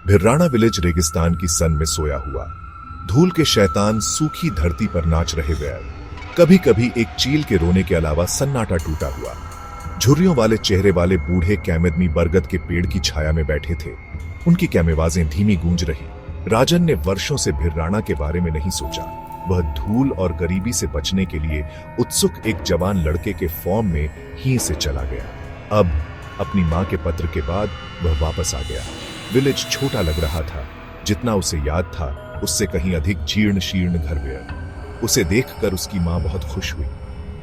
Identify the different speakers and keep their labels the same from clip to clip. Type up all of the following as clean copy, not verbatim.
Speaker 1: भिर्राणा village रेगिस्तान की सन में सोया हुआ, धूल के शैतान सूखी धरती पर नाच रहे वैर। कभी कभी एक चील के रोने के अलावा सन्नाटा टूटा हुआ। झुर्रियों वाले चेहरे वाले बूढ़े कैमदमी बरगद के पेड़ की छाया में बैठे थे। उनकी कैमेवाजें धीमी गूंज रही। राजन ने वर्षों से भिर्राणा के बारे में नहीं सोचा। वह धूल और गरीबी से बचने के लिए उत्सुक एक जवान लड़के के फॉर्म में ही से चला गया। अब अपनी मां के पत्र के बाद वह वापस आ गया। विलेज छोटा लग रहा था। जितना उसे याद था उससे कहीं अधिक जीर्ण शीर्ण घर वेयर। उसे देखकर उसकी मां बहुत खुश हुई।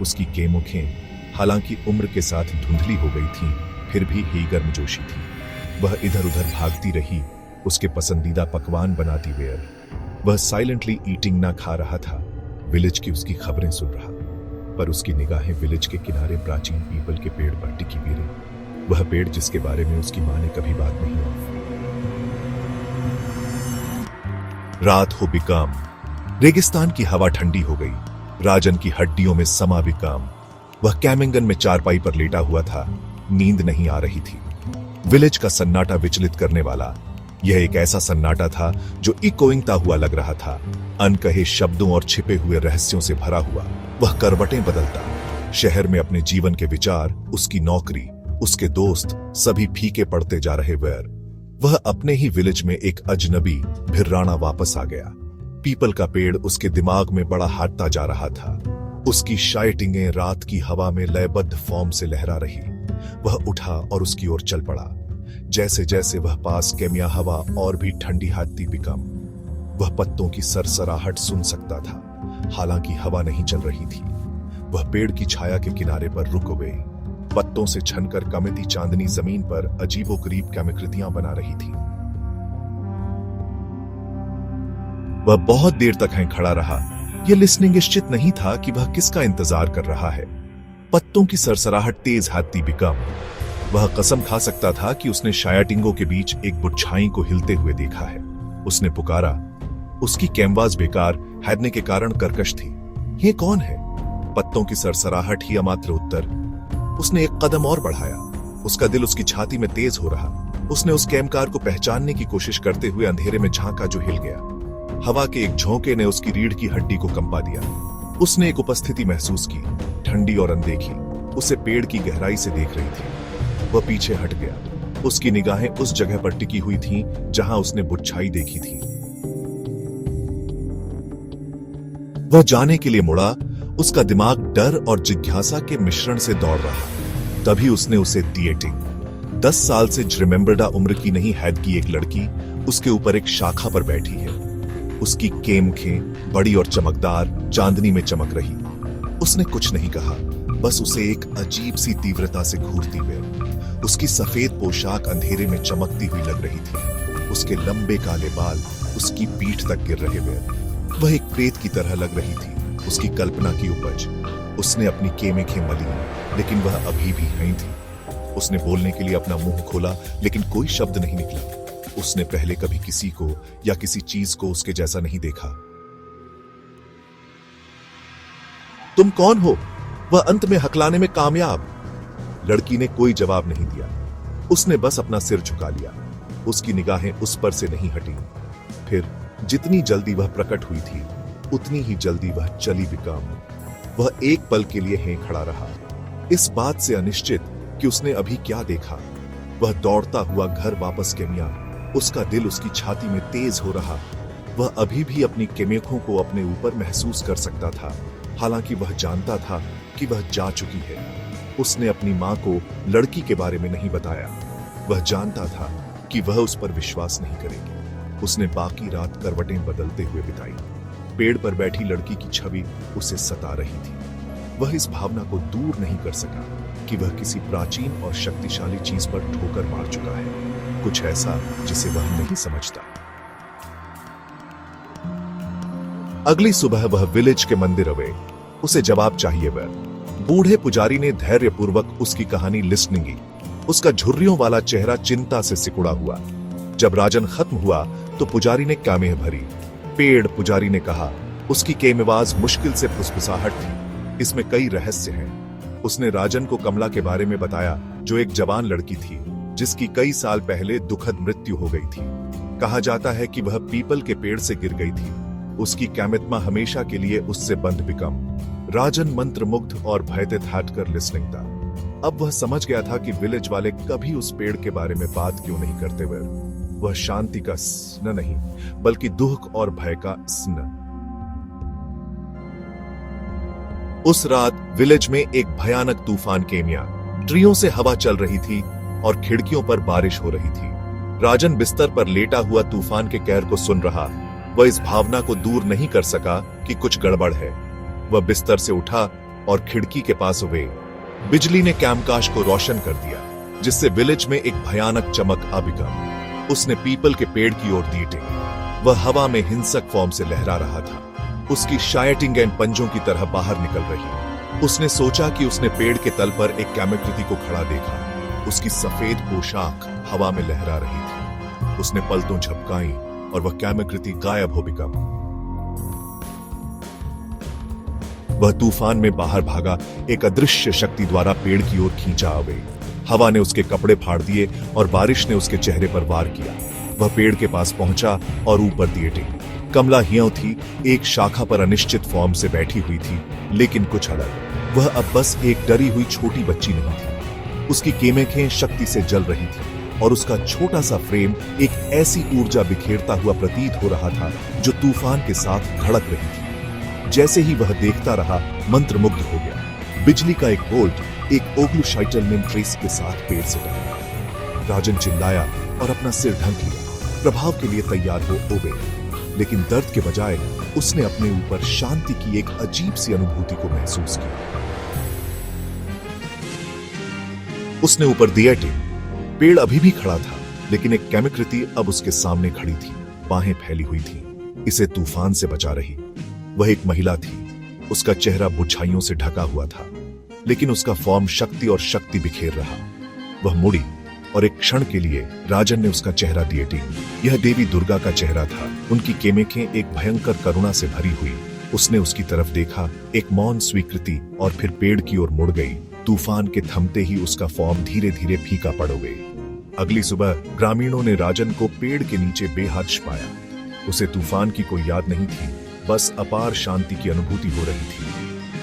Speaker 1: उसकी केमुखें हालांकि उम्र के साथ धुंधली हो गई थीं, फिर भी ही गर्मजोशी थी। वह इधर उधर भागती रही, उसके पसंदीदा पकवान बनाती वेयर। वह साइलेंटली ईटिंग ना खा रहा था, विलेज की उसकी खबरें सुन रहा, पर उसकी निगाहें विलेज के किनारे प्राचीन पीपल के पेड़ पर टिकी हुई रही। वह पेड़ जिसके बारे में उसकी मां ने कभी बात नहीं की। रात हो बिकाम। रेगिस्तान की हवा ठंडी हो गई। राजन की हड्डियों में समा बिकाम। वह कैमिंगन में चारपाई पर लेटा हुआ था। नींद नहीं आ रही थी। विलेज का सन्नाटा विचलित करने वाला यह एक ऐसा सन्नाटा था जो इकोइंगता हुआ लग रहा था, अनकहे शब्दों और छिपे हुए रहस्यों से भरा हुआ। वह करवटें बदलता। शहर में अपने जीवन के विचार, उसकी नौकरी, उसके दोस्त सभी फीके पड़ते जा रहे वैर। वह अपने ही विलेज में एक अजनबी भिर्राणा वापस आ गया। पीपल का पेड़ उसके दिमाग में बड़ा हाटता जा रहा था। उसकी शाइटिंगें रात की हवा में लयबद्ध फॉर्म से लहरा रही। वह उठा और उसकी ओर चल पड़ा। जैसे जैसे वह पास केमिया हवा और भी ठंडी हाथती बिकम। वह पत्तों की सरसराहट सुन सकता था, हालांकि हवा नहीं चल रही थी। वह पेड़ की छाया के किनारे पर रुक गए। पत्तों से छनकर कमती चांदनी जमीन पर अजीबोगरीब कैमिकृतियां बना रही थी। वह बहुत देर तक हैं खड़ा रहा। यह लिसनिंग निश्चित नहीं था कि वह किसका इंतजार कर रहा है। पत्तों की सरसराहट तेज हाथती बिकम। वह कसम खा सकता था कि उसने शायाटिंगों के बीच एक बुच्छाई को हिलते हुए देखा है। उसने पुकारा। उसकी कैनवास बेकार हैदने के कारण कर्कश थी। यह कौन है? पत्तों की सरसराहट ही अमात्र उत्तर। उसने एक कदम और बढ़ाया। उसका दिल उसकी छाती में तेज हो रहा। उसने उस कैमकार को पहचानने की कोशिश करते हुए अंधेरे में झांका जो हिल गया। हवा के एक झोंके ने उसकी रीढ़ की हड्डी को कंपा दिया। उसने एक उपस्थिति महसूस की, ठंडी और अनदेखी। उसे पेड़ की गहराई से देख रही थी। वह पीछे हट गया। उसकी निगाहें उस जगह पर टिकी हुई थीं जहां उसने बुच्छाई देखी थी। वह जाने के लिए मुड़ा। उसका दिमाग डर और जिज्ञासा के मिश्रण से दौड़ रहा। तभी उसने उसे दिएटिंग 10 साल से रिमेंबर्डा उम्र की नहीं हैद की एक लड़की उसके ऊपर एक शाखा पर बैठी है। उसकी केमखें बड़ी और चमकदार चांदनी में चमक रही। उसने कुछ नहीं कहा, बस उसे एक अजीब सी तीव्रता से घूरती हुई। उसकी सफेद पोशाक अंधेरे में चमकती हुई लग रही थी। उसके लंबे काले बाल उसकी पीठ तक गिर रहे हुए। वह एक प्रेत की तरह लग रही थी, उसकी कल्पना की उपज। उसने अपनी केमेखें मली, लेकिन वह अभी भी नहीं थी। उसने बोलने के लिए अपना मुंह खोला, लेकिन कोई शब्द नहीं निकला। उसने पहले कभी किसी को या किसी चीज को उसके जैसा नहीं देखा। तुम कौन हो? वह अंत में हकलाने में कामयाब। लड़की ने कोई जवाब नहीं दिया। उसने बस अपना सिर झुका लिया। उसकी निगाहें उस पर से नहीं हटी। फिर जितनी जल्दी वह प्रकट हुई थी, उतनी ही जल्दी वह चली बिकम। वह एक पल के लिए हैं खड़ा रहा, इस बात से अनिश्चित कि उसने अभी क्या देखा। वह दौड़ता हुआ घर वापस केमिया। उसका दिल उसकी छाती में तेज हो रहा। वह अभी भी अपनी केमेखों को अपने ऊपर महसूस कर सकता था, हालांकि वह जानता था कि वह जा चुकी है। उसने अपनी मां को लड़की के बारे में नहीं बताया। वह जानता था कि वह उस पर विश्वास नहीं करेगी। उसने बाकी रात करवटें बदलते हुए बिताई। पेड़ पर बैठी लड़की की छवि उसे सता रही थी। वह इस भावना को दूर नहीं कर सका कि वह किसी प्राचीन और शक्तिशाली चीज पर ठोकर मार चुका है, कुछ ऐसा जिसे वह नहीं समझता। अगली सुबह वह विलेज के मंदिर गए। उसे जवाब चाहिए। वह बूढ़े पुजारी ने धैर्यपूर्वक उसकी कहानी लिसनिंग की। उसका झुर्रियों वाला चेहरा चिंता से सिकुड़ा हुआ। जब राजन खत्म हुआ तो पुजारी ने कामेह भरी। पेड़, पुजारी ने कहा। उसकी केमेवाज मुश्किल से फुसफुसाहट थी। इसमें कई रहस्य हैं। उसने राजन को कमला के बारे में बताया, जो एक जवान लड़की थी जिसकी कई साल पहले दुखद मृत्यु हो गई थी। कहा जाता है कि वह पीपल के पेड़ से गिर गई थी। उसकी कैमित्मा हमेशा के लिए उससे बंद बिकम। राजन मंत्रमुग्ध और भयभीत हटकर लिसनिंग था। अब वह समझ गया था कि विलेज वाले कभी उस पेड़ के बारे में बात क्यों नहीं करते। वह शांति का स्न नहीं बल्कि दुख और भय का स्न। उस रात विलेज में एक भयानक तूफान केमिया। ट्रियों से हवा चल रही थी और खिड़कियों पर बारिश हो रही थी। राजन बिस्तर पर लेटा हुआ तूफान के कहर को सुन रहा। वह इस भावना को दूर नहीं कर सका कि कुछ गड़बड़ है। वह बिस्तर से उठा और खिड़की के पास हुए। बिजली ने कैमकाश को रोशन कर दिया, जिससे विलेज में एक भयानक चमक आ बिका। उसने पीपल के पेड़ की ओर दी टेक। वह हवा में हिंसक फॉर्म से लहरा रहा था। उसकी शायटिंग एंड पंजों की तरह बाहर निकल रही। उसने सोचा कि उसने पेड़ के तल पर एक कैमकृति को खड़ा देखा। उसकी सफेद पोशाक हवा में लहरा रही थी। उसने पलकों झपकाई और वह कैमकृति गायब हो बिका। वह तूफान में बाहर भागा, एक अदृश्य शक्ति द्वारा पेड़ की ओर खींचा आवे। हवा ने उसके कपड़े फाड़ दिए और बारिश ने उसके चेहरे पर वार किया। वह पेड़ के पास पहुंचा और ऊपर दिए टेक। कमला हियों थी, एक शाखा पर अनिश्चित फॉर्म से बैठी हुई थी, लेकिन कुछ अलग। वह अब बस एक डरी हुई छोटी बच्ची नहीं थी। उसकी केमेखें शक्ति से जल रही थी और उसका छोटा सा फ्रेम एक ऐसी ऊर्जा बिखेरता हुआ प्रतीत हो रहा था जो तूफान के साथ धड़क रही थी। जैसे ही वह देखता रहा, मंत्रमुग्ध हो गया। बिजली का एक बोल्ट एक ओग्लुशाइटलमेन ट्रेस के साथ पेड़ से टकराया। राजन चिल्लाया और अपना सिर ढक लिया। प्रभाव के लिए तैयार हो गए, लेकिन दर्द के बजाय उसने अपने ऊपर शांति की एक अजीब सी अनुभूति को महसूस किया। उसने ऊपर दिया टेक। पेड़ अभी भी खड़ा था, लेकिन एक कैमकृति अब उसके सामने खड़ी थी, बाहें फैली हुई थी, इसे तूफान से बचा रही। वह एक महिला थी। उसका चेहरा बुझाइयों से ढका हुआ था, लेकिन उसका फॉर्म शक्ति और शक्ति बिखेर रहा। वह मुड़ी और एक क्षण के लिए राजन ने उसका चेहरा दिए टेक। यह देवी दुर्गा का चेहरा था। उनकी केमेखें एक भयंकर करुणा से भरी हुई। उसने उसकी तरफ देखा, एक मौन स्वीकृति, और फिर पेड़ की ओर मुड़ गई। तूफान के थमते ही उसका फॉर्म धीरे धीरे फीका पड़ गई। अगली सुबह ग्रामीणों ने राजन को पेड़ के नीचे बेहद पाया। उसे तूफान की कोई याद नहीं थी, बस अपार शांति की अनुभूति हो रही थी।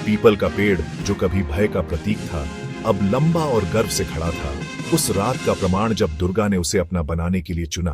Speaker 1: पीपल का पेड़, जो कभी भय का प्रतीक था, अब लंबा और गर्व से खड़ा था। उस रात का प्रमाण जब दुर्गा ने उसे अपना बनाने के लिए चुना।